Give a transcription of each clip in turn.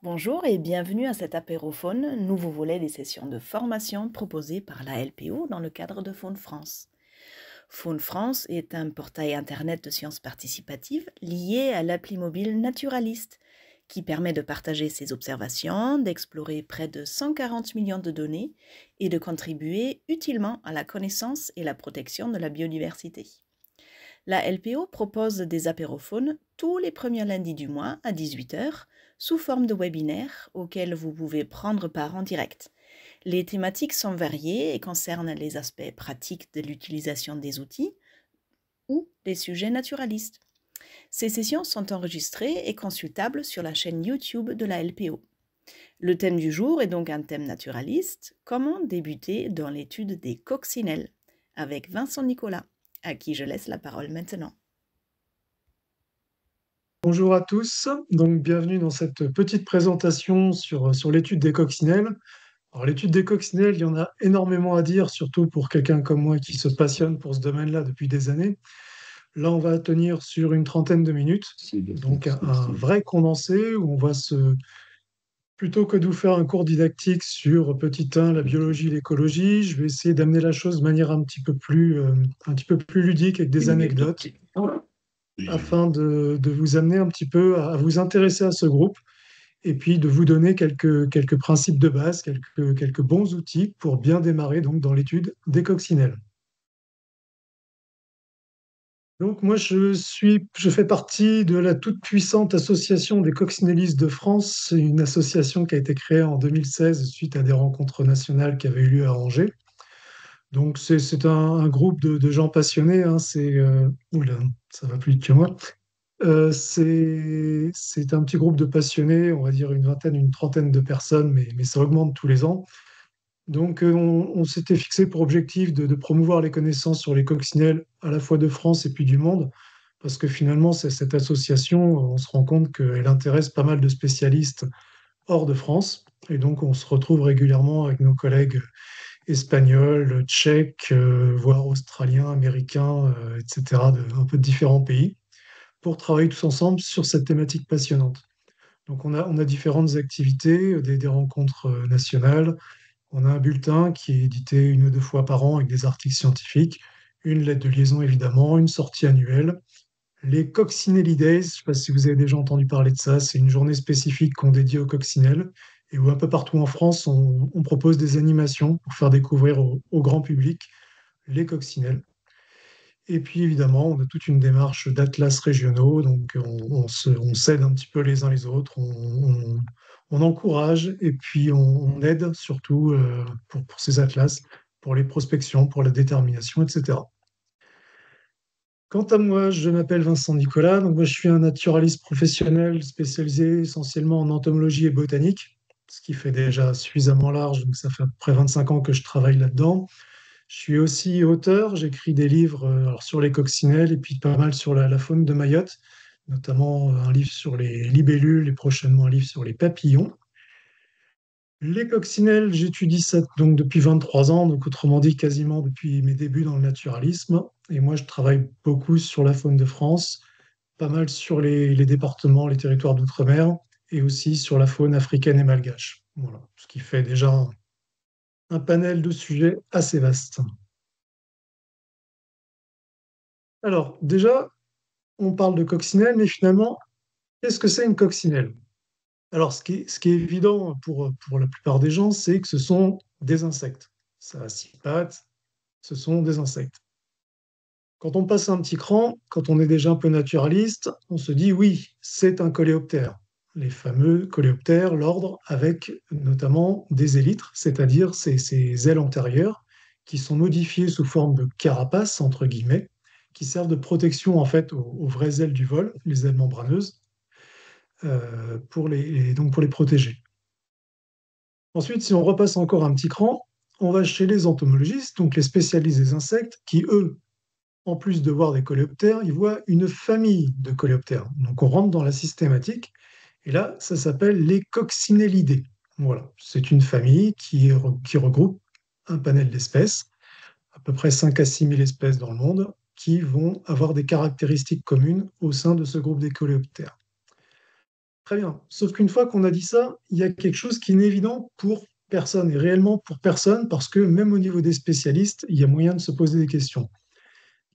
Bonjour et bienvenue à cet apérophone, nouveau volet des sessions de formation proposées par la LPO dans le cadre de Faune France. Faune France est un portail internet de sciences participatives lié à l'appli mobile Naturaliste, qui permet de partager ses observations, d'explorer près de 140 millions de données et de contribuer utilement à la connaissance et la protection de la biodiversité. La LPO propose des apérophones tous les premiers lundis du mois à 18 heures sous forme de webinaires auxquels vous pouvez prendre part en direct. Les thématiques sont variées et concernent les aspects pratiques de l'utilisation des outils ou des sujets naturalistes. Ces sessions sont enregistrées et consultables sur la chaîne YouTube de la LPO. Le thème du jour est donc un thème naturaliste, comment débuter dans l'étude des coccinelles, avec Vincent Nicolas, à qui je laisse la parole maintenant. Bonjour à tous, donc bienvenue dans cette petite présentation sur l'étude des coccinelles. Alors l'étude des coccinelles, il y en a énormément à dire, surtout pour quelqu'un comme moi qui se passionne pour ce domaine-là depuis des années. Là, on va tenir sur une trentaine de minutes, donc un vrai condensé où on va plutôt que de vous faire un cours didactique sur petit 1, la biologie, l'écologie, je vais essayer d'amener la chose de manière un petit peu plus ludique avec des anecdotes afin de vous amener un petit peu à vous intéresser à ce groupe et puis de vous donner quelques principes de base, quelques bons outils pour bien démarrer donc dans l'étude des coccinelles. Donc moi, je fais partie de la toute puissante association des coccinellistes de France. C'est une association qui a été créée en 2016 suite à des rencontres nationales qui avaient eu lieu à Angers. Donc c'est un groupe de gens passionnés, hein. Oula, ça va plus vite que moi. C'est un petit groupe de passionnés, on va dire une vingtaine, une trentaine de personnes, mais ça augmente tous les ans. Donc, on s'était fixé pour objectif de promouvoir les connaissances sur les coccinelles à la fois de France et puis du monde, parce que finalement, cette association, on se rend compte qu'elle intéresse pas mal de spécialistes hors de France. Et donc, on se retrouve régulièrement avec nos collègues espagnols, tchèques, voire australiens, américains, etc., un peu de différents pays, pour travailler tous ensemble sur cette thématique passionnante. Donc, on a différentes activités, des rencontres nationales. On a un bulletin qui est édité une ou deux fois par an avec des articles scientifiques, une lettre de liaison évidemment, une sortie annuelle. Les Coccinelli Days, je ne sais pas si vous avez déjà entendu parler de ça, c'est une journée spécifique qu'on dédie aux coccinelles et où un peu partout en France, on propose des animations pour faire découvrir au grand public les coccinelles. Et puis évidemment, on a toute une démarche d'atlas régionaux, donc on s'aide un petit peu les uns les autres, on encourage et puis on aide surtout pour ces atlas, pour les prospections, pour la détermination, etc. Quant à moi, je m'appelle Vincent Nicolas, donc moi je suis un naturaliste professionnel spécialisé essentiellement en entomologie et botanique, ce qui fait déjà suffisamment large, donc ça fait à peu près 25 ans que je travaille là-dedans. Je suis aussi auteur, j'écris des livres alors sur les coccinelles et puis pas mal sur la faune de Mayotte, notamment un livre sur les libellules et prochainement un livre sur les papillons. Les coccinelles, j'étudie ça donc depuis 23 ans, donc autrement dit quasiment depuis mes débuts dans le naturalisme. Et moi, je travaille beaucoup sur la faune de France, pas mal sur les départements, les territoires d'outre-mer et aussi sur la faune africaine et malgache. Voilà, ce qui fait déjà un panel de sujets assez vaste. Alors, déjà, on parle de coccinelle, mais finalement, qu'est-ce que c'est une coccinelle? Alors, ce qui est évident pour la plupart des gens, c'est que ce sont des insectes. Ça a six pattes, ce sont des insectes. Quand on passe un petit cran, quand on est déjà un peu naturaliste, on se dit oui, c'est un coléoptère. Les fameux coléoptères, l'ordre avec notamment des élytres, c'est-à-dire ces ailes antérieures qui sont modifiées sous forme de carapace, entre guillemets, qui servent de protection en fait aux vraies ailes du vol, les ailes membraneuses, donc pour les protéger. Ensuite, si on repasse encore un petit cran, on va chez les entomologistes, donc les spécialistes des insectes, qui eux, en plus de voir des coléoptères, ils voient une famille de coléoptères. Donc on rentre dans la systématique, et là, ça s'appelle les coccinellidés. Voilà, c'est une famille qui regroupe un panel d'espèces, à peu près 5 à 6 000 espèces dans le monde, qui vont avoir des caractéristiques communes au sein de ce groupe des coléoptères. Très bien. Sauf qu'une fois qu'on a dit ça, il y a quelque chose qui n'est évident pour personne, et réellement pour personne, parce que même au niveau des spécialistes, il y a moyen de se poser des questions.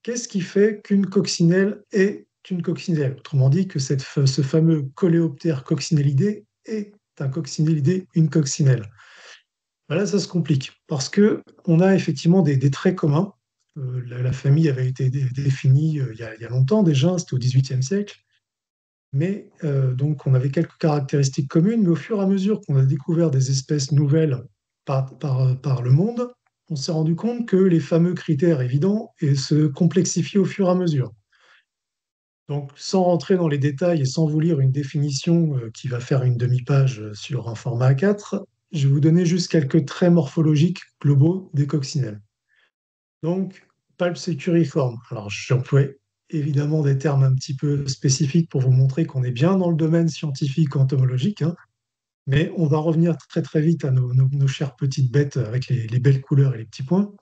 Qu'est-ce qui fait qu'une coccinelle est une coccinelle? Autrement dit, que ce fameux coléoptère coccinellidé est un coccinellidé, une coccinelle. Voilà, ça se complique, parce que on a effectivement des traits communs. La famille avait été définie il y a longtemps déjà, c'était au XVIIIe siècle. Mais donc, on avait quelques caractéristiques communes, mais au fur et à mesure qu'on a découvert des espèces nouvelles par le monde, on s'est rendu compte que les fameux critères évidents se complexifient au fur et à mesure. Donc, sans rentrer dans les détails et sans vous lire une définition qui va faire une demi-page sur un format A4, je vais vous donner juste quelques traits morphologiques globaux des coccinelles. Donc, palpe sécuriforme. Alors, j'emploie évidemment des termes un petit peu spécifiques pour vous montrer qu'on est bien dans le domaine scientifique entomologique, hein, mais on va revenir très très vite à nos chères petites bêtes avec les belles couleurs et les petits points.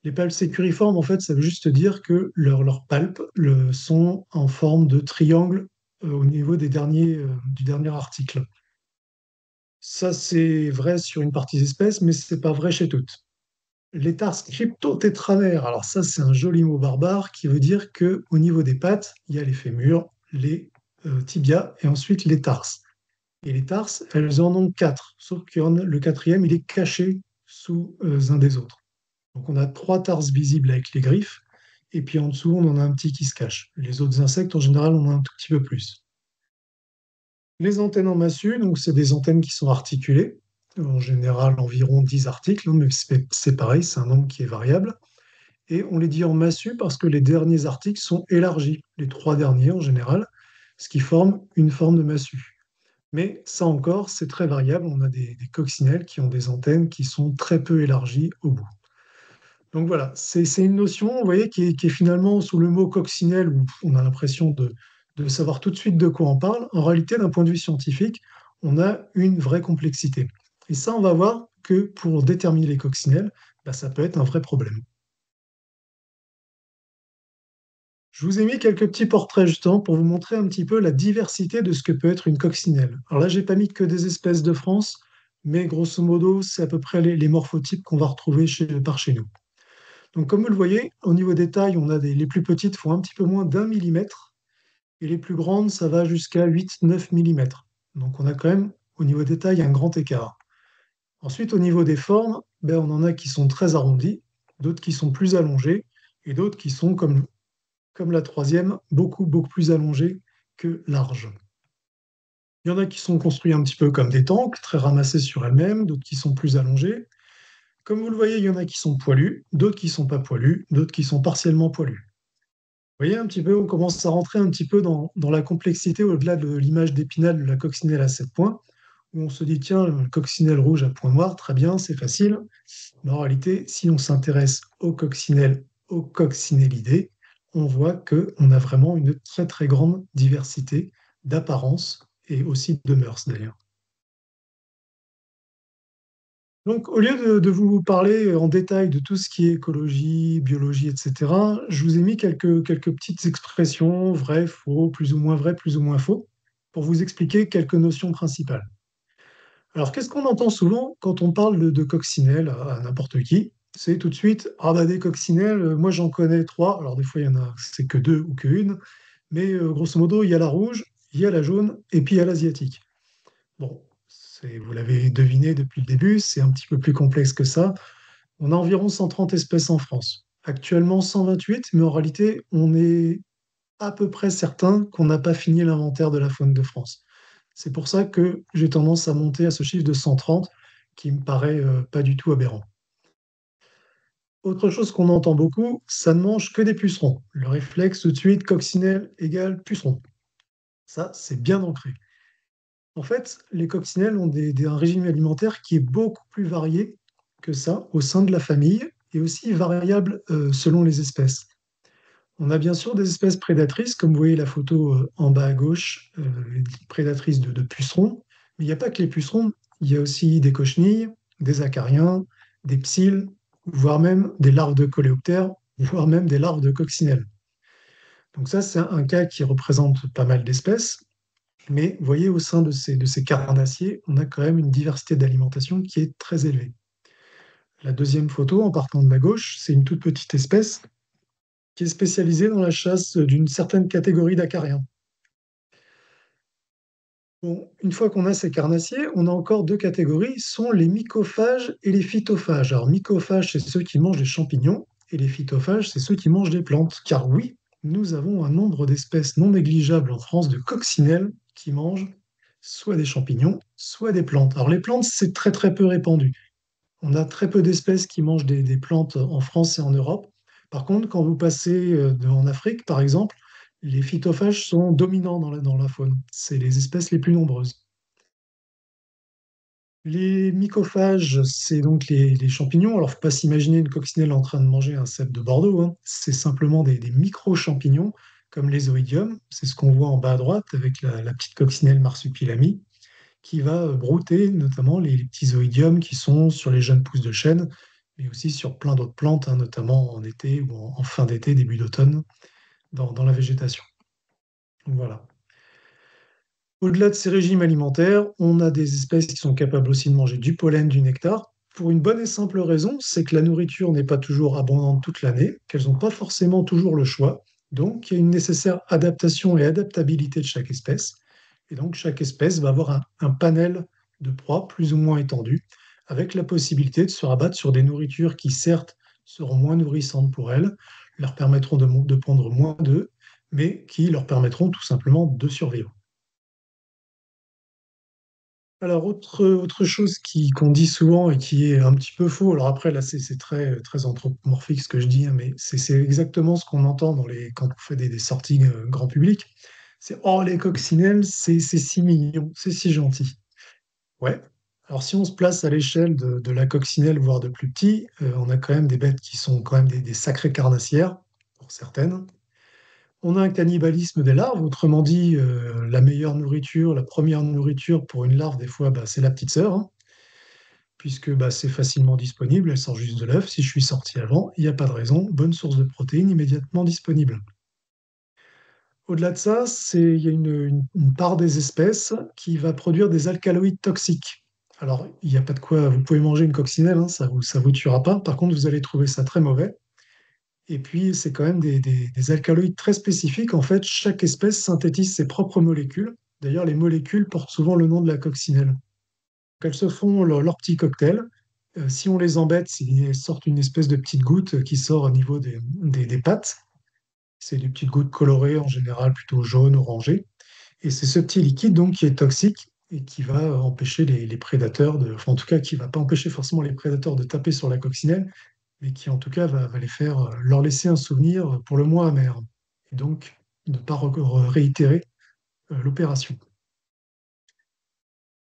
Les palpes sécuriformes, en fait, ça veut juste dire que leurs palpes sont en forme de triangle au niveau du dernier article. Ça, c'est vrai sur une partie des espèces, mais ce n'est pas vrai chez toutes. Les tarses cryptotétramères, alors ça c'est un joli mot barbare qui veut dire que au niveau des pattes, il y a les fémurs, les tibias et ensuite les tarses. Et les tarses, elles en ont quatre, sauf que le quatrième, il est caché sous un des autres. Donc on a trois tarses visibles avec les griffes, et puis en dessous, on en a un petit qui se cache. Les autres insectes, en général, on en a un tout petit peu plus. Les antennes en massue, donc c'est des antennes qui sont articulées, en général environ 10 articles, hein, mais c'est pareil, c'est un nombre qui est variable. Et on les dit en massue parce que les derniers articles sont élargis, les trois derniers en général, ce qui forme une forme de massue. Mais ça encore, c'est très variable. On a des coccinelles qui ont des antennes qui sont très peu élargies au bout. Donc voilà, c'est une notion, vous voyez, qui est finalement sous le mot coccinelle, où on a l'impression de savoir tout de suite de quoi on parle. En réalité, d'un point de vue scientifique, on a une vraie complexité. Et ça, on va voir que pour déterminer les coccinelles, bah, ça peut être un vrai problème. Je vous ai mis quelques petits portraits justement pour vous montrer un petit peu la diversité de ce que peut être une coccinelle. Alors là, j'ai pas mis que des espèces de France, mais grosso modo, c'est à peu près les morphotypes qu'on va retrouver par chez nous. Donc comme vous le voyez, au niveau des tailles, les plus petites font un petit peu moins d'1 millimètre, et les plus grandes, ça va jusqu'à 8-9 millimètres. Donc on a quand même, au niveau des tailles, un grand écart. Ensuite, au niveau des formes, ben, on en a qui sont très arrondies, d'autres qui sont plus allongées, et d'autres qui sont comme la troisième, beaucoup plus allongée que large. Il y en a qui sont construits un petit peu comme des tanks, très ramassés sur elles-mêmes, d'autres qui sont plus allongés. Comme vous le voyez, il y en a qui sont poilus, d'autres qui sont pas poilus, d'autres qui sont partiellement poilus. Vous voyez un petit peu, on commence à rentrer un petit peu dans la complexité au-delà de l'image d'Épinal de la coccinelle à 7 points, où on se dit, tiens, le coccinelle rouge à points noirs, très bien, c'est facile. Mais en réalité, si on s'intéresse aux coccinellidés, on voit qu'on a vraiment une très très grande diversité d'apparence et aussi de mœurs d'ailleurs. Donc, au lieu de vous parler en détail de tout ce qui est écologie, biologie, etc., je vous ai mis quelques petites expressions, vrai, faux, plus ou moins faux, pour vous expliquer quelques notions principales. Alors, qu'est-ce qu'on entend souvent quand on parle de coccinelle à n'importe qui? C'est tout de suite, ah bah des coccinelles, moi j'en connais trois. Alors des fois il y en a, c'est que deux ou que une, mais grosso modo il y a la rouge, il y a la jaune et puis il y a l'asiatique. Bon, vous l'avez deviné depuis le début, c'est un petit peu plus complexe que ça. On a environ 130 espèces en France. Actuellement 128, mais en réalité on est à peu près certain qu'on n'a pas fini l'inventaire de la faune de France. C'est pour ça que j'ai tendance à monter à ce chiffre de 130 qui me paraît pas du tout aberrant. Autre chose qu'on entend beaucoup, ça ne mange que des pucerons. Le réflexe tout de suite, coccinelle égale puceron. Ça, c'est bien ancré. En fait, les coccinelles ont un régime alimentaire qui est beaucoup plus varié que ça au sein de la famille et aussi variable selon les espèces. On a bien sûr des espèces prédatrices, comme vous voyez la photo en bas à gauche, prédatrices de pucerons. Mais il n'y a pas que les pucerons, il y a aussi des cochenilles, des acariens, des psylles, voire même des larves de coléoptères, voire même des larves de coccinelles. Donc ça, c'est un cas qui représente pas mal d'espèces. Mais vous voyez, au sein de ces carnassiers, on a quand même une diversité d'alimentation qui est très élevée. La deuxième photo, en partant de la gauche, c'est une toute petite espèce qui est spécialisée dans la chasse d'une certaine catégorie d'acariens. Bon, une fois qu'on a ces carnassiers, on a encore deux catégories, sont les mycophages et les phytophages. Alors, mycophages, c'est ceux qui mangent des champignons, et les phytophages, c'est ceux qui mangent des plantes. Car oui, nous avons un nombre d'espèces non négligeables en France de coccinelles qui mangent soit des champignons, soit des plantes. Alors, les plantes, c'est très très peu répandu. On a très peu d'espèces qui mangent des plantes en France et en Europe. Par contre, quand vous passez en Afrique, par exemple, les phytophages sont dominants dans la faune. C'est les espèces les plus nombreuses. Les mycophages, c'est donc les champignons. Alors, il ne faut pas s'imaginer une coccinelle en train de manger un cèpe de Bordeaux, hein. C'est simplement des micro-champignons, comme les oïdiums. C'est ce qu'on voit en bas à droite avec la petite coccinelle marsupilami, qui va brouter notamment les petits oïdiums qui sont sur les jeunes pousses de chêne, mais aussi sur plein d'autres plantes, hein, notamment en été ou en fin d'été, début d'automne, dans la végétation. Donc, voilà. Au-delà de ces régimes alimentaires, on a des espèces qui sont capables aussi de manger du pollen, du nectar, pour une bonne et simple raison, c'est que la nourriture n'est pas toujours abondante toute l'année, qu'elles n'ont pas forcément toujours le choix. Donc, il y a une nécessaire adaptation et adaptabilité de chaque espèce. Et donc, chaque espèce va avoir un panel de proies plus ou moins étendu, avec la possibilité de se rabattre sur des nourritures qui, certes, seront moins nourrissantes pour elles, leur permettront de pondre moins d'œufs, mais qui leur permettront tout simplement de survivre. Alors, autre chose qu'on dit souvent et qui est un petit peu faux, alors après, là, c'est très, très anthropomorphique ce que je dis, hein, mais c'est exactement ce qu'on entend quand on fait des sorties grand public. C'est oh, les coccinelles, c'est si mignon, c'est si gentil. Ouais. Alors, si on se place à l'échelle de la coccinelle, voire de plus petit, on a quand même des bêtes qui sont quand même des sacrées carnassières, pour certaines. On a un cannibalisme des larves, autrement dit, la meilleure nourriture, la première nourriture pour une larve, des fois, bah, c'est la petite sœur, hein, puisque bah, c'est facilement disponible, elle sort juste de l'œuf. Si je suis sorti avant, il n'y a pas de raison, bonne source de protéines immédiatement disponible. Au-delà de ça, il y a une part des espèces qui va produire des alcaloïdes toxiques. Alors, il n'y a pas de quoi, vous pouvez manger une coccinelle, hein, ça vous tuera pas. Par contre, vous allez trouver ça très mauvais. Et puis, c'est quand même des alcaloïdes très spécifiques. En fait, chaque espèce synthétise ses propres molécules. D'ailleurs, les molécules portent souvent le nom de la coccinelle. Donc, elles se font leur petit cocktail. Si on les embête, elles sortent une espèce de petite goutte qui sort au niveau des pattes. C'est des petites gouttes colorées, en général plutôt jaunes, orangées. Et c'est ce petit liquide donc qui est toxique et qui va empêcher les prédateurs enfin en tout cas qui va pas empêcher forcément les prédateurs de taper sur la coccinelle, mais qui en tout cas va les faire leur laisser un souvenir pour le moins amer. Et donc ne pas réitérer l'opération.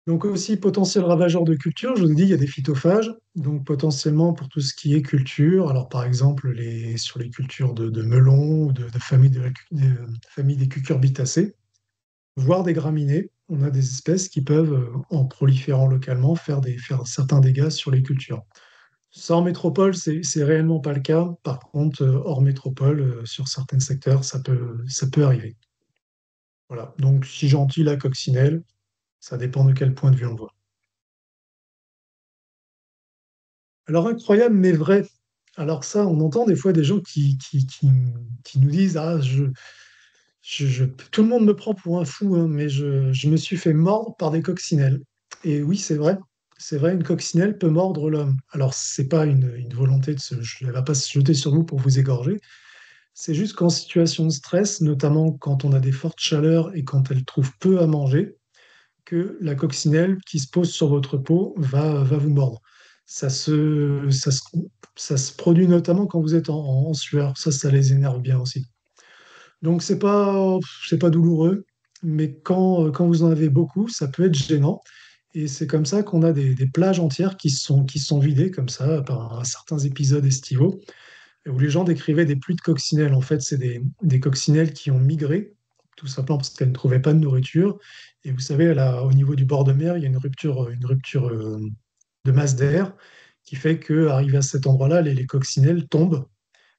Donc aussi potentiel ravageur de culture, je vous ai dit, il y a des phytophages, donc potentiellement pour tout ce qui est culture, alors par exemple sur les cultures de melons ou de famille, famille des cucurbitacées, voire des graminées. On a des espèces qui peuvent, en proliférant localement, faire certains dégâts sur les cultures. Ça, en métropole, c'est réellement pas le cas. Par contre, hors métropole, sur certains secteurs, ça peut arriver. Voilà. Donc, si gentil, la coccinelle, ça dépend de quel point de vue on le voit. Alors, incroyable, mais vrai. Alors ça, on entend des fois des gens qui nous disent, ah, tout le monde me prend pour un fou, hein, mais je me suis fait mordre par des coccinelles. Et oui, c'est vrai. C'est vrai, une coccinelle peut mordre l'homme. Alors, c'est pas une volonté elle va pas se jeter sur vous pour vous égorger. C'est juste qu'en situation de stress, notamment quand on a des fortes chaleurs et quand elle trouve peu à manger, que la coccinelle qui se pose sur votre peau va vous mordre. Ça se, ça se, ça se produit notamment quand vous êtes en sueur. Ça les énerve bien aussi. Donc c'est pas douloureux, mais quand vous en avez beaucoup, ça peut être gênant. Et c'est comme ça qu'on a des plages entières qui se sont vidées comme ça par certains épisodes estivaux, où les gens décrivaient des pluies de coccinelles. En fait, c'est des coccinelles qui ont migré, tout simplement parce qu'elles ne trouvaient pas de nourriture. Et vous savez, au niveau du bord de mer, il y a une rupture de masse d'air qui fait qu'arrivé à cet endroit-là, les coccinelles tombent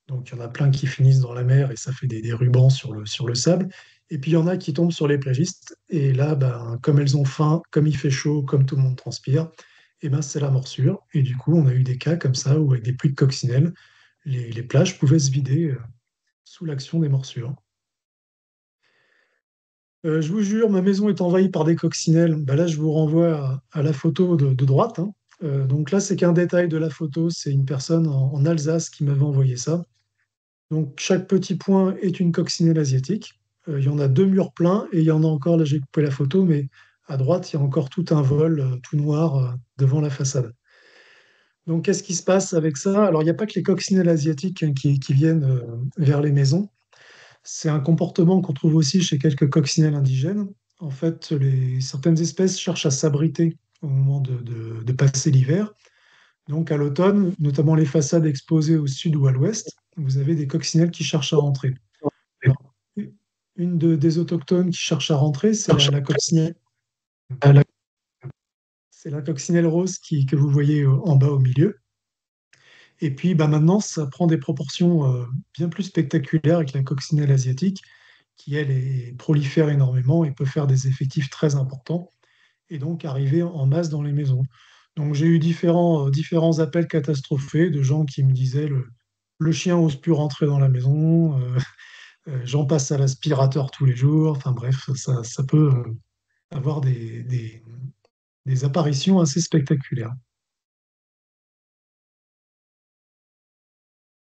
Donc il y en a plein qui finissent dans la mer et ça fait des rubans sur le sable. Et puis il y en a qui tombent sur les plagistes. Et là, ben, comme elles ont faim, comme il fait chaud, comme tout le monde transpire, et ben, c'est la morsure. Et du coup, on a eu des cas comme ça où avec des pluies de coccinelles, les plages pouvaient se vider sous l'action des morsures. Je vous jure, ma maison est envahie par des coccinelles. Ben là, je vous renvoie à la photo de droite, hein. Donc là, c'est qu'un détail de la photo. C'est une personne en Alsace qui m'avait envoyé ça. Donc chaque petit point est une coccinelle asiatique. Il y en a deux murs pleins et il y en a encore, là j'ai coupé la photo, mais à droite, il y a encore tout un vol tout noir devant la façade. Donc qu'est-ce qui se passe avec ça? Alors il n'y a pas que les coccinelles asiatiques hein, qui viennent vers les maisons. C'est un comportement qu'on trouve aussi chez quelques coccinelles indigènes. En fait, certaines espèces cherchent à s'abriter au moment de passer l'hiver. Donc à l'automne, notamment les façades exposées au sud ou à l'ouest, vous avez des coccinelles qui cherchent à rentrer. Alors, des autochtones qui cherche à rentrer, c'est la coccinelle rose que vous voyez en bas au milieu. Et puis bah, maintenant, ça prend des proportions bien plus spectaculaires avec la coccinelle asiatique, qui elle prolifère énormément et peut faire des effectifs très importants, et donc arriver en masse dans les maisons. Donc j'ai eu différents appels catastrophés de gens qui me disaient le chien n'ose plus rentrer dans la maison, j'en passe à l'aspirateur tous les jours, enfin bref, ça peut avoir des apparitions assez spectaculaires.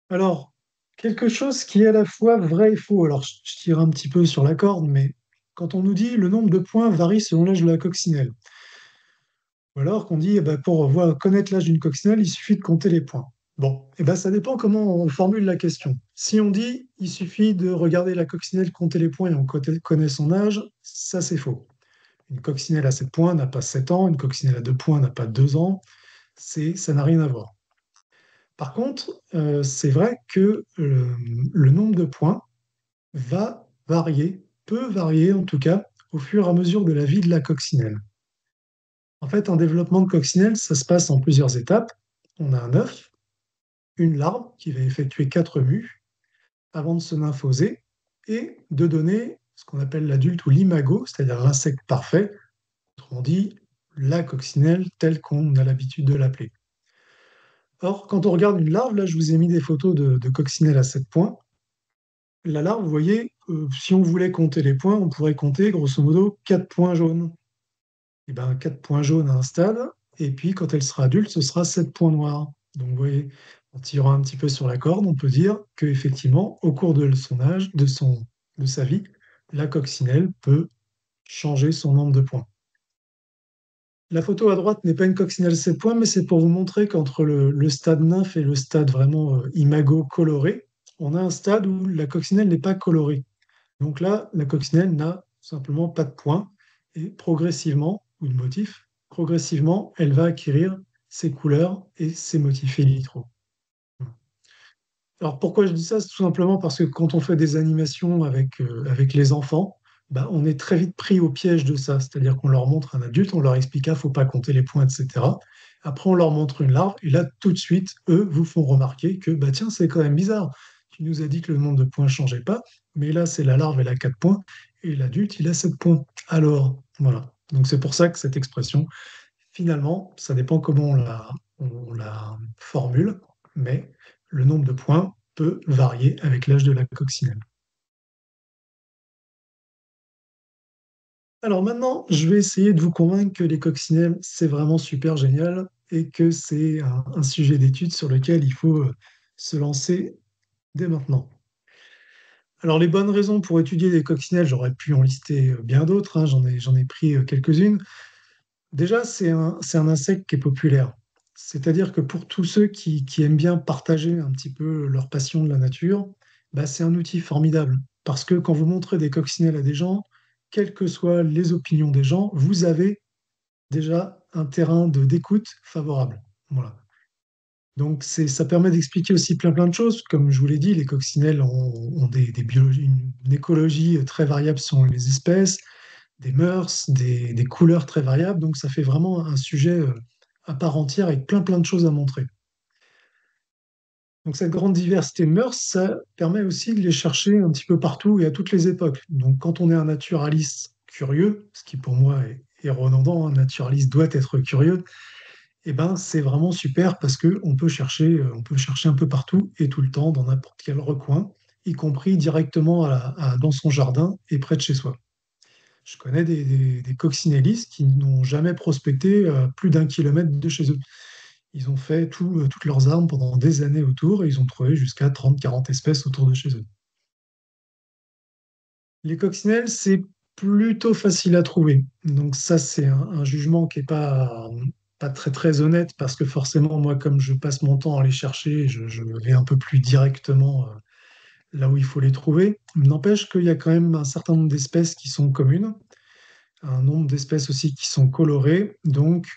Alors, quelque chose qui est à la fois vrai et faux. Alors, je tire un petit peu sur la corde, mais quand on nous dit le nombre de points varie selon l'âge de la coccinelle, ou alors qu'on dit eh ben, pour connaître l'âge d'une coccinelle, il suffit de compter les points. Bon, eh ben, ça dépend comment on formule la question. Si on dit il suffit de regarder la coccinelle, compter les points et on connaît son âge, ça c'est faux. Une coccinelle à 7 points n'a pas 7 ans, une coccinelle à 2 points n'a pas 2 ans, ça n'a rien à voir. Par contre, c'est vrai que le nombre de points va varier, peut varier en tout cas, au fur et à mesure de la vie de la coccinelle. En fait, un développement de coccinelle, ça se passe en plusieurs étapes. On a un œuf, une larve qui va effectuer 4 mues avant de se nymphoser et de donner ce qu'on appelle l'adulte ou l'imago, c'est-à-dire l'insecte parfait, autrement dit, la coccinelle telle qu'on a l'habitude de l'appeler. Or, quand on regarde une larve, là je vous ai mis des photos de coccinelles à 7 points. La larve, vous voyez, si on voulait compter les points, on pourrait compter grosso modo 4 points jaunes. Et bien 4 points jaunes à un stade, et puis quand elle sera adulte, ce sera 7 points noirs. Donc vous voyez, en tirant un petit peu sur la corde, on peut dire qu'effectivement, au cours de son âge, de sa vie, la coccinelle peut changer son nombre de points. La photo à droite n'est pas une coccinelle 7 points, mais c'est pour vous montrer qu'entre le stade nymphe et le stade vraiment imago coloré, on a un stade où la coccinelle n'est pas colorée. Donc là, la coccinelle n'a simplement pas de points et progressivement, ou de motifs, progressivement, elle va acquérir ses couleurs et ses motifs élytraux. Alors pourquoi je dis ça? C'est tout simplement parce que quand on fait des animations avec les enfants, bah, on est très vite pris au piège de ça. C'est-à-dire qu'on leur montre un adulte, on leur explique qu'il ne faut pas compter les points, etc. Après, on leur montre une larve, et là, tout de suite, eux vous font remarquer que, bah, tiens, c'est quand même bizarre. Tu nous as dit que le nombre de points ne changeait pas, mais là, c'est la larve, elle a 4 points, et l'adulte, il a 7 points. Alors, voilà. Donc c'est pour ça que cette expression, finalement, ça dépend comment on la formule, mais le nombre de points peut varier avec l'âge de la coccinelle. Alors maintenant, je vais essayer de vous convaincre que les coccinelles, c'est vraiment super génial et que c'est un sujet d'étude sur lequel il faut se lancer dès maintenant. Alors les bonnes raisons pour étudier les coccinelles, j'aurais pu en lister bien d'autres, hein, j'en ai pris quelques-unes. Déjà, c'est un insecte qui est populaire. C'est-à-dire que pour tous ceux qui aiment bien partager un petit peu leur passion de la nature, bah, c'est un outil formidable. Parce que quand vous montrez des coccinelles à des gens, quelles que soient les opinions des gens, vous avez déjà un terrain d'écoute favorable. Voilà. Donc ça permet d'expliquer aussi plein de choses. Comme je vous l'ai dit, les coccinelles ont une écologie très variable selon les espèces, des mœurs, des couleurs très variables. Donc ça fait vraiment un sujet à part entière avec plein de choses à montrer. Donc cette grande diversité de mœurs, ça permet aussi de les chercher un petit peu partout et à toutes les époques. Donc quand on est un naturaliste curieux, ce qui pour moi est redondant, un naturaliste doit être curieux, eh ben c'est vraiment super parce que on peut chercher un peu partout et tout le temps dans n'importe quel recoin, y compris directement dans son jardin et près de chez soi. Je connais des coccinellistes qui n'ont jamais prospecté plus d'1 kilomètre de chez eux. Ils ont fait toutes leurs armes pendant des années autour et ils ont trouvé jusqu'à 30, 40 espèces autour de chez eux. Les coccinelles, c'est plutôt facile à trouver. Donc ça, c'est un jugement qui n'est pas très très honnête parce que forcément, moi, comme je passe mon temps à les chercher, je vais un peu plus directement là où il faut les trouver. N'empêche qu'il y a quand même un certain nombre d'espèces qui sont communes, un nombre d'espèces aussi qui sont colorées. Donc,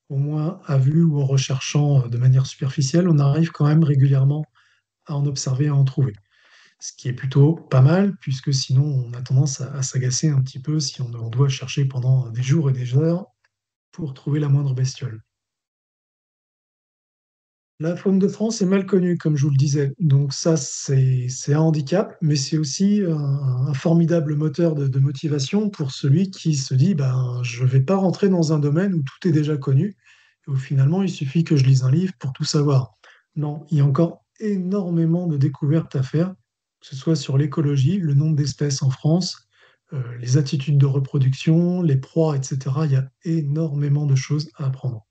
au moins à vue ou en recherchant de manière superficielle, on arrive quand même régulièrement à en observer, à en trouver. Ce qui est plutôt pas mal, puisque sinon on a tendance à s'agacer un petit peu si on doit chercher pendant des jours et des heures pour trouver la moindre bestiole. La faune de France est mal connue, comme je vous le disais. Donc ça, c'est un handicap, mais c'est aussi un formidable moteur de motivation pour celui qui se dit, ben, je ne vais pas rentrer dans un domaine où tout est déjà connu, et où finalement il suffit que je lise un livre pour tout savoir. Non, il y a encore énormément de découvertes à faire, que ce soit sur l'écologie, le nombre d'espèces en France, les attitudes de reproduction, les proies, etc. Il y a énormément de choses à apprendre.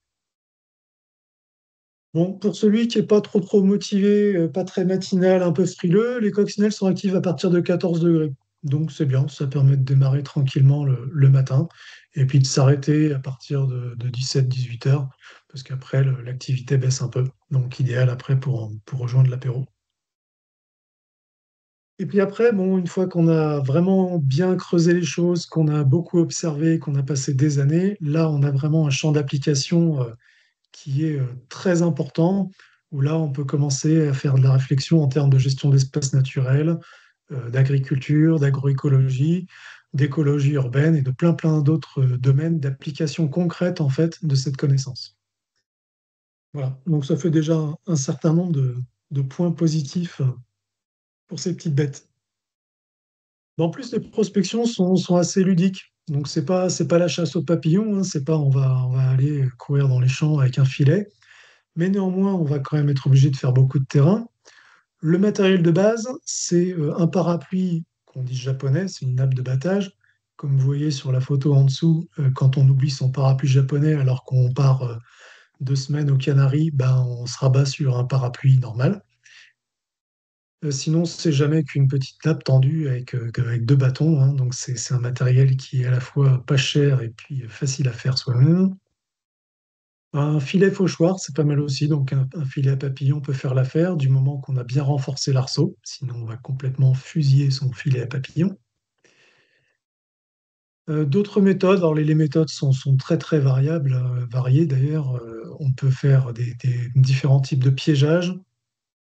Bon, pour celui qui est pas trop motivé, pas très matinal, un peu frileux, les coccinelles sont actives à partir de 14 degrés. Donc c'est bien, ça permet de démarrer tranquillement le matin et puis de s'arrêter à partir de 17-18 heures, parce qu'après l'activité baisse un peu. Donc idéal après pour rejoindre l'apéro. Et puis après, bon, une fois qu'on a vraiment bien creusé les choses, qu'on a beaucoup observé, qu'on a passé des années, là on a vraiment un champ d'application qui est très important, où là, on peut commencer à faire de la réflexion en termes de gestion d'espaces naturels, d'agriculture, d'agroécologie, d'écologie urbaine et de plein d'autres domaines d'application concrète, en fait, de cette connaissance. Voilà. Donc, ça fait déjà un certain nombre de points positifs pour ces petites bêtes. En plus, les prospections sont assez ludiques. Donc, c'est pas la chasse aux papillons, hein, c'est pas on va aller courir dans les champs avec un filet. Mais néanmoins, on va quand même être obligé de faire beaucoup de terrain. Le matériel de base, c'est un parapluie qu'on dit japonais, c'est une nappe de battage. Comme vous voyez sur la photo en dessous, quand on oublie son parapluie japonais alors qu'on part 2 semaines aux Canaries, ben, on se rabat sur un parapluie normal. Sinon, c'est jamais qu'une petite nappe tendue avec deux bâtons, hein. Donc c'est un matériel qui est à la fois pas cher et puis facile à faire soi-même. Un filet fauchoir, c'est pas mal aussi. Donc, un filet à papillon peut faire l'affaire du moment qu'on a bien renforcé l'arceau. Sinon, on va complètement fusiller son filet à papillon. D'autres méthodes, alors les méthodes sont très très variables, variées d'ailleurs. On peut faire des différents types de piégeage.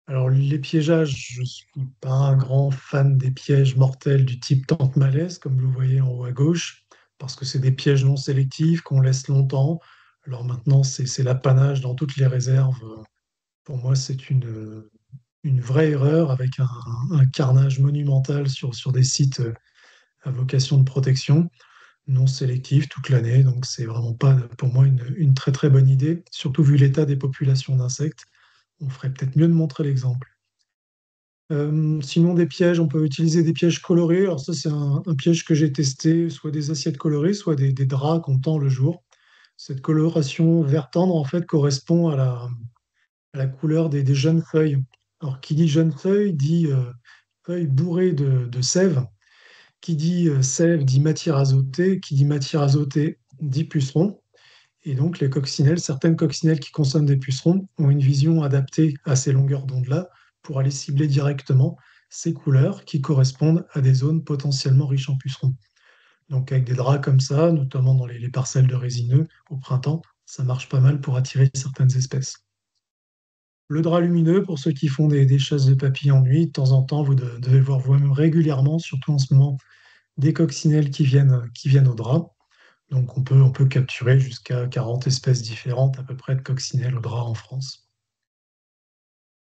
Alors, les piégeages, je suis pas un grand fan des pièges mortels du type tente malaise, comme vous le voyez en haut à gauche, parce que c'est des pièges non sélectifs qu'on laisse longtemps. Alors maintenant, c'est l'apanage dans toutes les réserves. Pour moi, c'est une vraie erreur avec un carnage monumental sur des sites à vocation de protection, non sélectifs toute l'année. Donc, c'est vraiment pas pour moi une très très bonne idée, surtout vu l'état des populations d'insectes. On ferait peut-être mieux de montrer l'exemple. Sinon, des pièges, on peut utiliser des pièges colorés. Alors, ça, c'est un piège que j'ai testé, soit des assiettes colorées, soit des draps qu'on tend le jour. Cette coloration vert tendre, en fait, correspond à la couleur des jeunes feuilles. Alors, qui dit jeunes feuilles dit feuilles bourrées de sève. Qui dit sève dit matière azotée. Qui dit matière azotée dit puceron. Et donc, les coccinelles, certaines coccinelles qui consomment des pucerons ont une vision adaptée à ces longueurs d'onde-là pour aller cibler directement ces couleurs qui correspondent à des zones potentiellement riches en pucerons. Donc, avec des draps comme ça, notamment dans les parcelles de résineux au printemps, ça marche pas mal pour attirer certaines espèces. Le drap lumineux, pour ceux qui font des chasses de papillons en nuit, de temps en temps, vous devez voir vous-même régulièrement, surtout en ce moment, des coccinelles qui viennent au drap. Donc on peut capturer jusqu'à 40 espèces différentes à peu près de coccinelles au drap en France.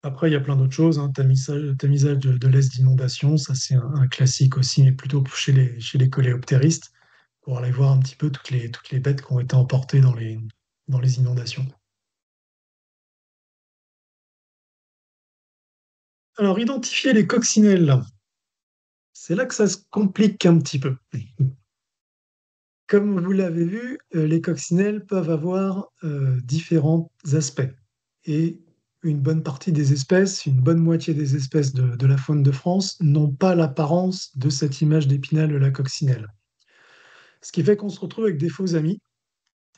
Après, il y a plein d'autres choses, hein. Tamisage de l'aise d'inondation, ça c'est un classique aussi, mais plutôt chez les coléoptéristes, pour aller voir un petit peu toutes les bêtes qui ont été emportées dans les inondations. Alors, identifier les coccinelles, c'est là que ça se complique un petit peu. Comme vous l'avez vu, les coccinelles peuvent avoir différents aspects. Et une bonne partie des espèces, une bonne moitié des espèces de la faune de France n'ont pas l'apparence de cette image d'épinal de la coccinelle. Ce qui fait qu'on se retrouve avec des faux amis,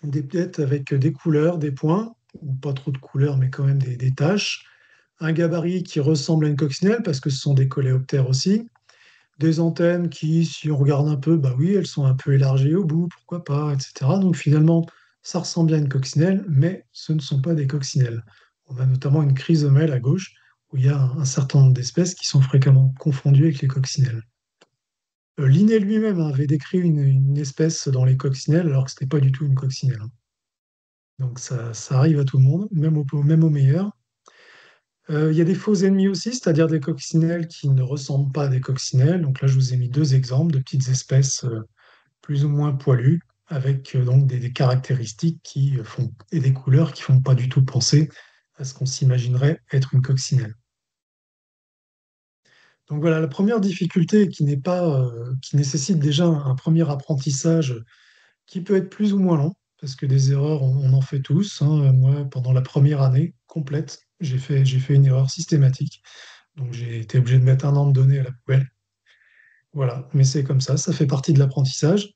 des bêtes avec des couleurs, des points, ou pas trop de couleurs, mais quand même des taches, un gabarit qui ressemble à une coccinelle, parce que ce sont des coléoptères aussi, des antennes qui, si on regarde un peu, bah oui, elles sont un peu élargies au bout, pourquoi pas, etc. Donc finalement, ça ressemble bien à une coccinelle, mais ce ne sont pas des coccinelles. On a notamment une chrysomèle à gauche, où il y a un certain nombre d'espèces qui sont fréquemment confondues avec les coccinelles. Linné lui-même avait décrit une espèce dans les coccinelles, alors que ce n'était pas du tout une coccinelle, hein. Donc ça arrive à tout le monde, même aux meilleurs. Il y a des faux ennemis aussi, c'est-à-dire des coccinelles qui ne ressemblent pas à des coccinelles. Donc là, je vous ai mis deux exemples de petites espèces plus ou moins poilues, avec donc des caractéristiques qui font, et des couleurs qui font pas du tout penser à ce qu'on s'imaginerait être une coccinelle. Donc voilà, la première difficulté qui nécessite déjà un premier apprentissage qui peut être plus ou moins long, parce que des erreurs, on en fait tous, hein. Moi, pendant la première année complète, j'ai fait une erreur systématique. Donc j'ai été obligé de mettre un an de données à la poubelle. Voilà, mais c'est comme ça fait partie de l'apprentissage.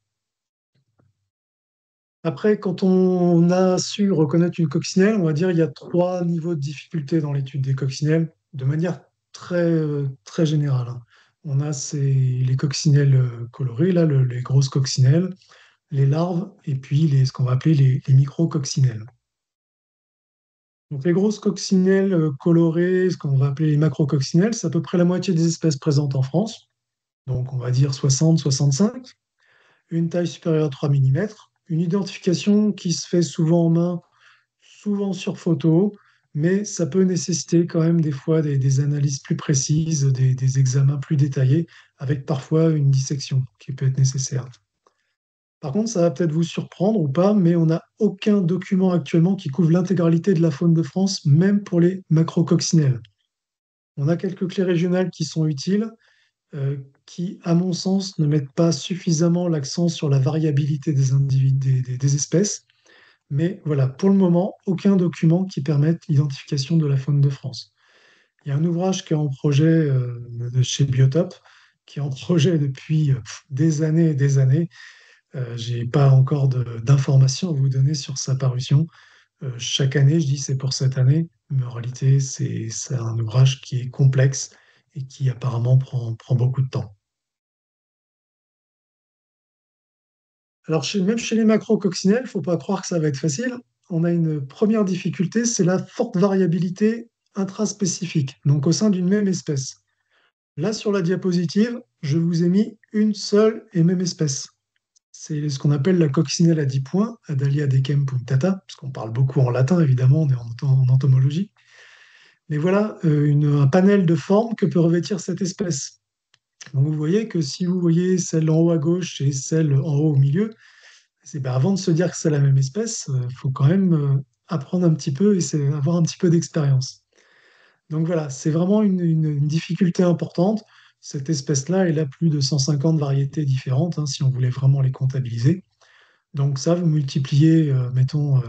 Après, quand on a su reconnaître une coccinelle, on va dire il y a trois niveaux de difficulté dans l'étude des coccinelles, de manière très générale, hein. On a les coccinelles colorées, là, les grosses coccinelles, les larves, et puis ce qu'on va appeler les micro-coccinelles. Donc les grosses coccinelles colorées, ce qu'on va appeler les macrococcinelles, c'est à peu près la moitié des espèces présentes en France. Donc on va dire 60-65, une taille supérieure à 3 mm, une identification qui se fait souvent en main, souvent sur photo, mais ça peut nécessiter quand même des fois des analyses plus précises, des examens plus détaillés, avec parfois une dissection qui peut être nécessaire. Par contre, ça va peut-être vous surprendre ou pas, mais on n'a aucun document actuellement qui couvre l'intégralité de la faune de France, même pour les macrococcinelles. On a quelques clés régionales qui sont utiles, qui, à mon sens, ne mettent pas suffisamment l'accent sur la variabilité des individus, des espèces. Mais voilà, pour le moment, aucun document qui permette l'identification de la faune de France. Il y a un ouvrage qui est en projet de chez Biotope, qui est en projet depuis des années et des années. Je n'ai pas encore d'informations à vous donner sur sa parution. Chaque année, je dis c'est pour cette année, mais en réalité, c'est un ouvrage qui est complexe et qui apparemment prend beaucoup de temps. Alors, même chez les macrococcinelles, il ne faut pas croire que ça va être facile. On a une première difficulté, c'est la forte variabilité intraspécifique, donc au sein d'une même espèce. Là, sur la diapositive, je vous ai mis une seule et même espèce. C'est ce qu'on appelle la coccinelle à 10 points, Adalia decem punctata, parce qu'on parle beaucoup en latin, évidemment, on est en entomologie. Mais voilà un panel de formes que peut revêtir cette espèce. Donc vous voyez que si vous voyez celle en haut à gauche et celle en haut au milieu, avant de se dire que c'est la même espèce, il faut quand même apprendre un petit peu et avoir un petit peu d'expérience. Donc voilà, c'est vraiment une difficulté importante. Cette espèce-là, elle a plus de 150 variétés différentes, hein, si on voulait vraiment les comptabiliser. Donc ça, vous multipliez, mettons,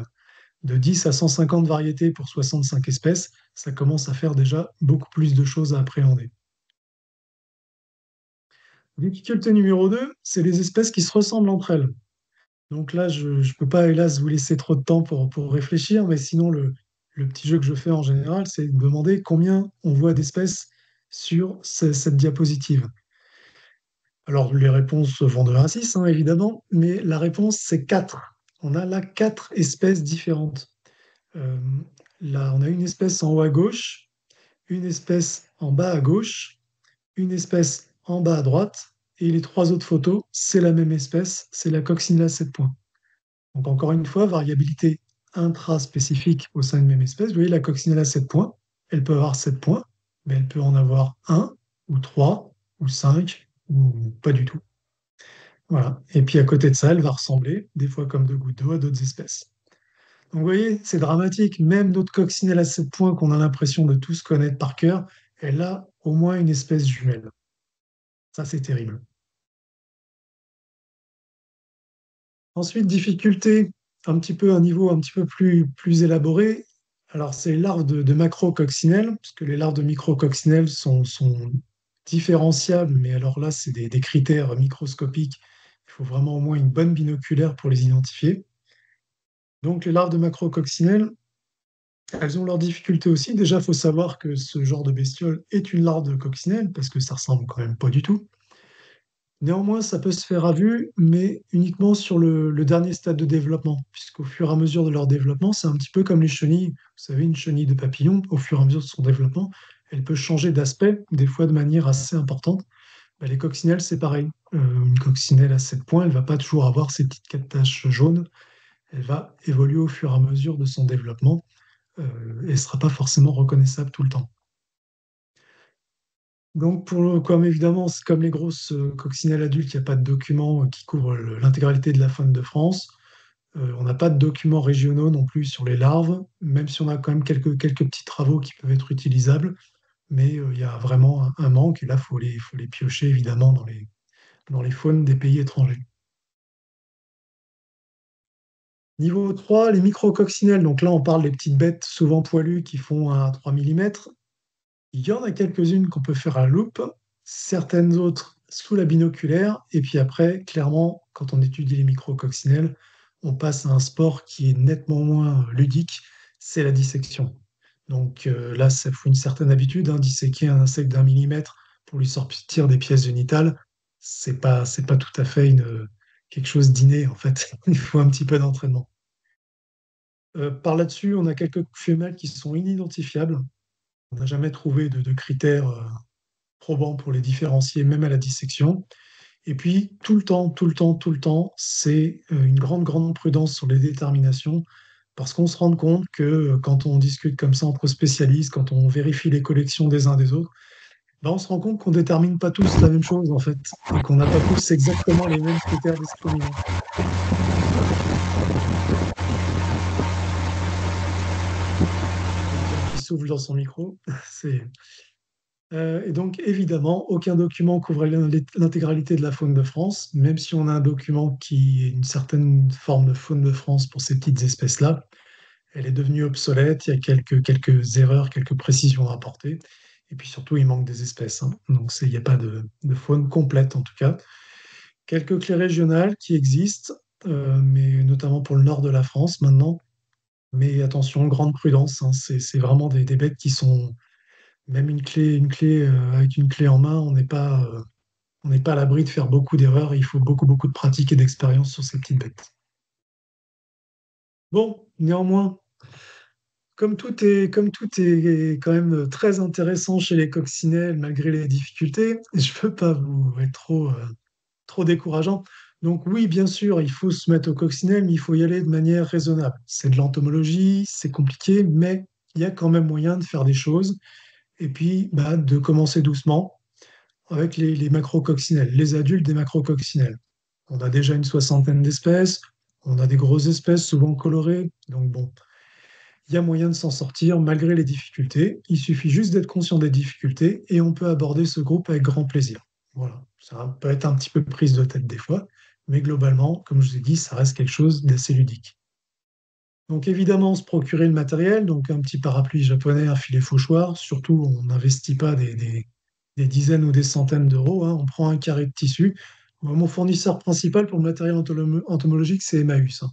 de 10 à 150 variétés pour 65 espèces, ça commence à faire déjà beaucoup plus de choses à appréhender. Difficulté numéro 2, c'est les espèces qui se ressemblent entre elles. Donc là, je ne peux pas, hélas, vous laisser trop de temps pour réfléchir, mais sinon, le petit jeu que je fais en général, c'est de demander combien on voit d'espèces sur cette diapositive. Alors, les réponses vont de 1 à 6, hein, évidemment, mais la réponse, c'est 4. On a là 4 espèces différentes. Euh, Là, on a une espèce en haut à gauche, une espèce en bas à gauche, une espèce en bas à droite, et les trois autres photos, c'est la même espèce, c'est la coccinelle à 7 points. Donc encore une fois, variabilité intraspécifique au sein d'une même espèce. Vous voyez la coccinelle à 7 points. elle peut avoir 7 points, mais elle peut en avoir un, ou 3, ou 5, ou pas du tout. Voilà. Et puis à côté de ça, elle va ressembler, des fois comme deux gouttes d'eau, à d'autres espèces. Donc vous voyez, c'est dramatique. Même notre coccinelle à 7 points qu'on a l'impression de tous connaître par cœur, elle a au moins une espèce jumelle. Ça, c'est terrible. Ensuite, difficulté, un petit peu un niveau un petit peu plus élaboré. Alors, c'est les larves de macrococcinelles, parce que les larves de micrococcinelles sont différenciables, mais alors là, c'est des critères microscopiques. Il faut vraiment au moins une bonne binoculaire pour les identifier. Donc, les larves de macrococcinelles, elles ont leurs difficultés aussi. Déjà, il faut savoir que ce genre de bestiole est une larve de coccinelle, parce que ça ressemble quand même pas du tout. Néanmoins, ça peut se faire à vue, mais uniquement sur le dernier stade de développement, puisqu'au fur et à mesure de leur développement, c'est un petit peu comme les chenilles. Vous savez, une chenille de papillon, au fur et à mesure de son développement, elle peut changer d'aspect, des fois de manière assez importante. Bah, les coccinelles, c'est pareil. Une coccinelle à 7 points, elle ne va pas toujours avoir ces petites quatre taches jaunes. Elle va évoluer au fur et à mesure de son développement et ne sera pas forcément reconnaissable tout le temps. Donc, comme évidemment, c'est comme les grosses coccinelles adultes, il n'y a pas de documents qui couvrent l'intégralité de la faune de France. On n'a pas de documents régionaux non plus sur les larves, même si on a quand même quelques petits travaux qui peuvent être utilisables. Mais il y a vraiment un manque, et là, faut les piocher évidemment dans les faunes des pays étrangers. Niveau 3, les micrococcinelles. Donc là, on parle des petites bêtes souvent poilues qui font un 3 mm. Il y en a quelques-unes qu'on peut faire à la loupe, certaines autres sous la binoculaire, et puis après, clairement, quand on étudie les micrococcinelles, on passe à un sport qui est nettement moins ludique, c'est la dissection. Donc là, ça faut une certaine habitude, hein, disséquer un insecte d'1 mm pour lui sortir des pièces génitales, c'est pas tout à fait quelque chose d'inné, en fait. Il faut un petit peu d'entraînement. Par là-dessus, on a quelques femelles qui sont inidentifiables. On n'a jamais trouvé de critères probant pour les différencier, même à la dissection. Et puis, tout le temps, c'est une grande prudence sur les déterminations, parce qu'on se rend compte que quand on discute comme ça entre spécialistes, quand on vérifie les collections des uns des autres, ben, on se rend compte qu'on ne détermine pas tous la même chose, en fait, et qu'on n'a pas tous exactement les mêmes critères discriminants. Quelqu'un qui souffle dans son micro, c'est et donc, évidemment, aucun document couvre l'intégralité de la faune de France, même si on a un document qui est une certaine forme de faune de France pour ces petites espèces-là. Elle est devenue obsolète, il y a quelques erreurs, quelques précisions à apporter. Et puis surtout, il manque des espèces, hein. Donc, il n'y a pas de faune complète, en tout cas. Quelques clés régionales qui existent, mais notamment pour le nord de la France maintenant. Mais attention, grande prudence, hein. C'est vraiment des bêtes qui sont même une clé avec une clé en main, on n'est pas à l'abri de faire beaucoup d'erreurs. Il faut beaucoup de pratique et d'expérience sur ces petites bêtes. Bon, néanmoins, comme tout est quand même très intéressant chez les coccinelles, malgré les difficultés, je ne veux pas vous être trop décourageant. Donc oui, bien sûr, il faut se mettre aux coccinelles, mais il faut y aller de manière raisonnable. C'est de l'entomologie, c'est compliqué, mais il y a quand même moyen de faire des choses. Et puis, bah, de commencer doucement avec les macrococcinelles, les adultes des macrococcinelles. On a déjà une soixantaine d'espèces, on a des grosses espèces souvent colorées, donc bon, il y a moyen de s'en sortir malgré les difficultés. Il suffit juste d'être conscient des difficultés et on peut aborder ce groupe avec grand plaisir. Voilà, ça peut être un petit peu prise de tête des fois, mais globalement, comme je vous ai dit, ça reste quelque chose d'assez ludique. Donc évidemment, se procurer le matériel, donc un petit parapluie japonais, un filet fauchoir, surtout on n'investit pas des dizaines ou des centaines d'euros, hein. On prend un carré de tissu. Mon fournisseur principal pour le matériel entomologique, c'est Emmaüs, hein.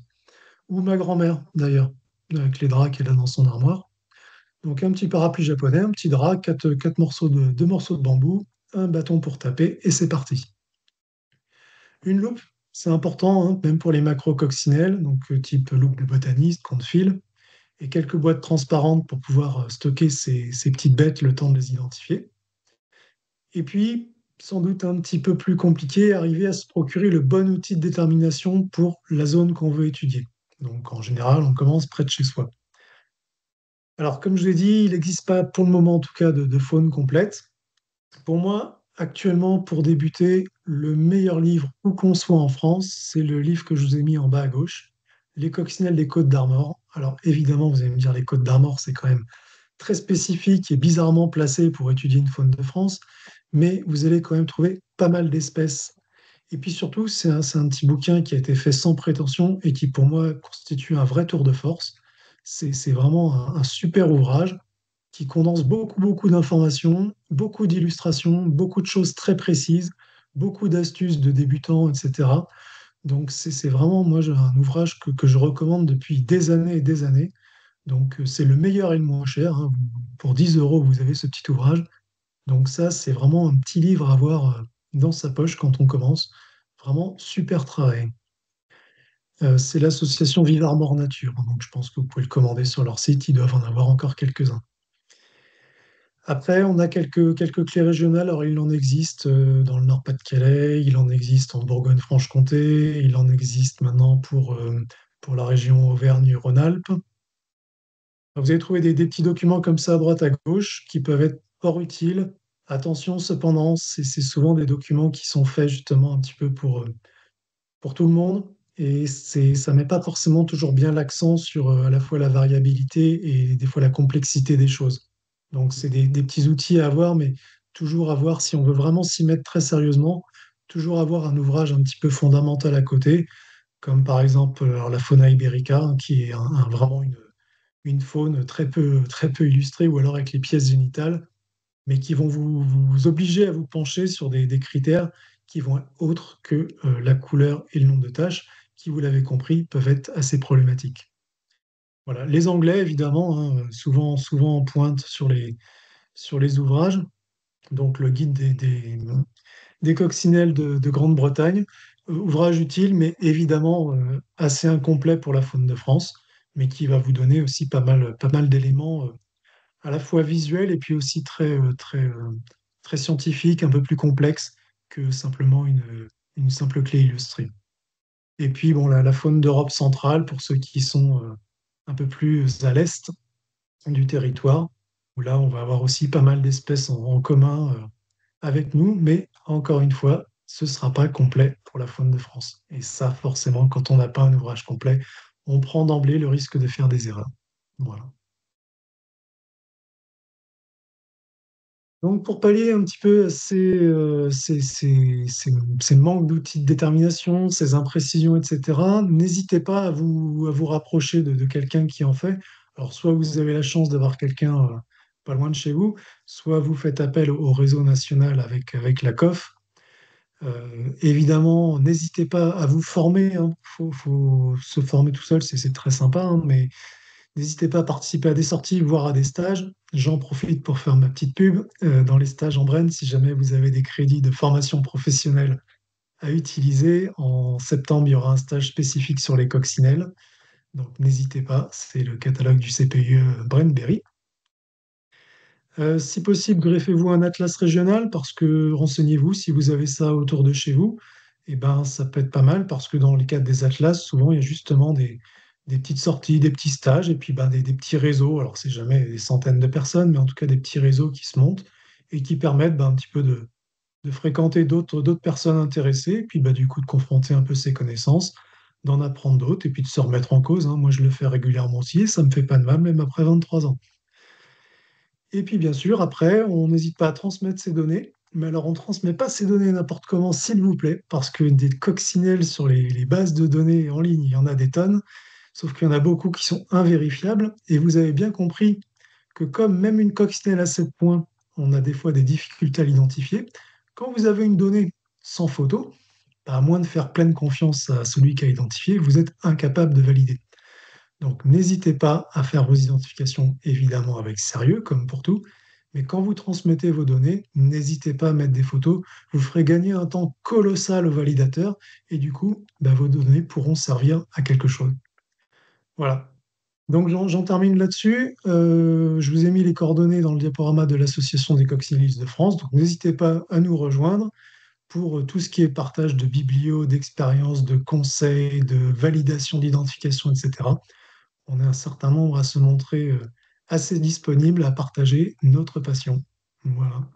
Ou ma grand-mère d'ailleurs, avec les draps qu'elle a dans son armoire. Donc un petit parapluie japonais, un petit drap, deux morceaux de bambou, un bâton pour taper, et c'est parti. Une loupe, c'est important, hein, même pour les macrococcinelles, donc type loupe de botaniste, compte-fil, et quelques boîtes transparentes pour pouvoir stocker ces petites bêtes le temps de les identifier. Et puis, sans doute un petit peu plus compliqué, arriver à se procurer le bon outil de détermination pour la zone qu'on veut étudier. Donc en général, on commence près de chez soi. Alors, comme je l'ai dit, il n'existe pas pour le moment, en tout cas, de faune complète. Pour moi, actuellement, pour débuter, le meilleur livre, où qu'on soit en France, c'est le livre que je vous ai mis en bas à gauche, Les Coccinelles des Côtes d'Armor. Alors, évidemment, vous allez me dire, les Côtes d'Armor, c'est quand même très spécifique et bizarrement placé pour étudier une faune de France, mais vous allez quand même trouver pas mal d'espèces. Et puis surtout, c'est un petit bouquin qui a été fait sans prétention et qui, pour moi, constitue un vrai tour de force. C'est vraiment un super ouvrage qui condense beaucoup, beaucoup d'informations, beaucoup d'illustrations, beaucoup de choses très précises, beaucoup d'astuces de débutants, etc. Donc c'est vraiment, moi, un ouvrage que je recommande depuis des années et des années. Donc c'est le meilleur et le moins cher, hein. Pour 10 euros, vous avez ce petit ouvrage. Donc ça, c'est vraiment un petit livre à avoir dans sa poche quand on commence. Vraiment super travail. C'est l'association Vivre Mort Nature, hein. Donc je pense que vous pouvez le commander sur leur site, ils doivent en avoir encore quelques-uns. Après, on a quelques clés régionales. Alors, il en existe dans le Nord-Pas-de-Calais, il en existe en Bourgogne-Franche-Comté, il en existe maintenant pour la région Auvergne-Rhône-Alpes. Vous allez trouver des petits documents comme ça à droite à gauche qui peuvent être fort utiles. Attention, cependant, c'est souvent des documents qui sont faits justement un petit peu pour tout le monde. Et ça ne met pas forcément toujours bien l'accent sur à la fois la variabilité et des fois la complexité des choses. Donc, c'est des petits outils à avoir, mais toujours avoir, si on veut vraiment s'y mettre très sérieusement, toujours avoir un ouvrage un petit peu fondamental à côté, comme par exemple alors, la Fauna Ibérica, hein, qui est vraiment une faune très peu illustrée, ou alors avec les pièces génitales, mais qui vont vous obliger à vous pencher sur des critères qui vont être autres que la couleur et le nombre de taches, qui, vous l'avez compris, peuvent être assez problématiques. Voilà. Les Anglais, évidemment, hein, souvent en pointe sur les ouvrages. Donc, le guide des coccinelles de Grande-Bretagne, ouvrage utile, mais évidemment assez incomplet pour la faune de France, mais qui va vous donner aussi pas mal d'éléments à la fois visuels et puis aussi très scientifiques, un peu plus complexes que simplement une simple clé illustrée. Et puis, bon, la faune d'Europe centrale, pour ceux qui sont un peu plus à l'est du territoire, où là, on va avoir aussi pas mal d'espèces en commun avec nous, mais encore une fois, ce ne sera pas complet pour la faune de France. Et ça, forcément, quand on n'a pas un ouvrage complet, on prend d'emblée le risque de faire des erreurs. Voilà. Donc, pour pallier un petit peu à ces manques d'outils de détermination, ces imprécisions, etc., n'hésitez pas à vous rapprocher de quelqu'un qui en fait. Alors, soit vous avez la chance d'avoir quelqu'un pas loin de chez vous, soit vous faites appel au réseau national avec la COF. Évidemment, n'hésitez pas à vous former, hein. Faut se former tout seul, c'est très sympa, hein, mais n'hésitez pas à participer à des sorties, voire à des stages. J'en profite pour faire ma petite pub dans les stages en Brenne. Si jamais vous avez des crédits de formation professionnelle à utiliser, en septembre, il y aura un stage spécifique sur les coccinelles. Donc n'hésitez pas, c'est le catalogue du CPUE Brenne-Berry. Si possible, greffez-vous un atlas régional parce que renseignez-vous si vous avez ça autour de chez vous. Et ben, ça peut être pas mal parce que dans le cadre des atlas, souvent il y a justement des petites sorties, des petits stages et puis ben, des petits réseaux. Alors, c'est jamais des centaines de personnes, mais en tout cas des petits réseaux qui se montent et qui permettent ben, un petit peu de fréquenter d'autres personnes intéressées et puis ben, du coup de confronter un peu ses connaissances, d'en apprendre d'autres et puis de se remettre en cause, hein. Moi, je le fais régulièrement aussi et ça me fait pas de mal, même après 23 ans. Et puis bien sûr, après, on n'hésite pas à transmettre ces données. Mais alors, on ne transmet pas ces données n'importe comment, s'il vous plaît, parce que des coccinelles sur les bases de données en ligne, il y en a des tonnes, sauf qu'il y en a beaucoup qui sont invérifiables. Et vous avez bien compris que comme même une coccinelle à 7 points, on a des fois des difficultés à l'identifier, quand vous avez une donnée sans photo, bah, à moins de faire pleine confiance à celui qui a identifié, vous êtes incapable de valider. Donc, n'hésitez pas à faire vos identifications, évidemment avec sérieux, comme pour tout. Mais quand vous transmettez vos données, n'hésitez pas à mettre des photos. Vous ferez gagner un temps colossal au validateur et du coup, bah, vos données pourront servir à quelque chose. Voilà. Donc, j'en termine là-dessus. Je vous ai mis les coordonnées dans le diaporama de l'Association des coccinelles de France. Donc, n'hésitez pas à nous rejoindre pour tout ce qui est partage de biblio, d'expériences, de conseils, de validation d'identification, etc. On est un certain nombre à se montrer assez disponible à partager notre passion. Voilà.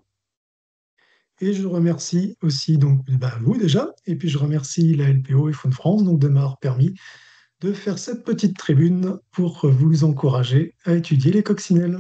Et je remercie aussi donc bah, vous déjà, et puis je remercie la LPO et Faune France donc, de m'avoir permis de faire cette petite tribune pour vous encourager à étudier les coccinelles.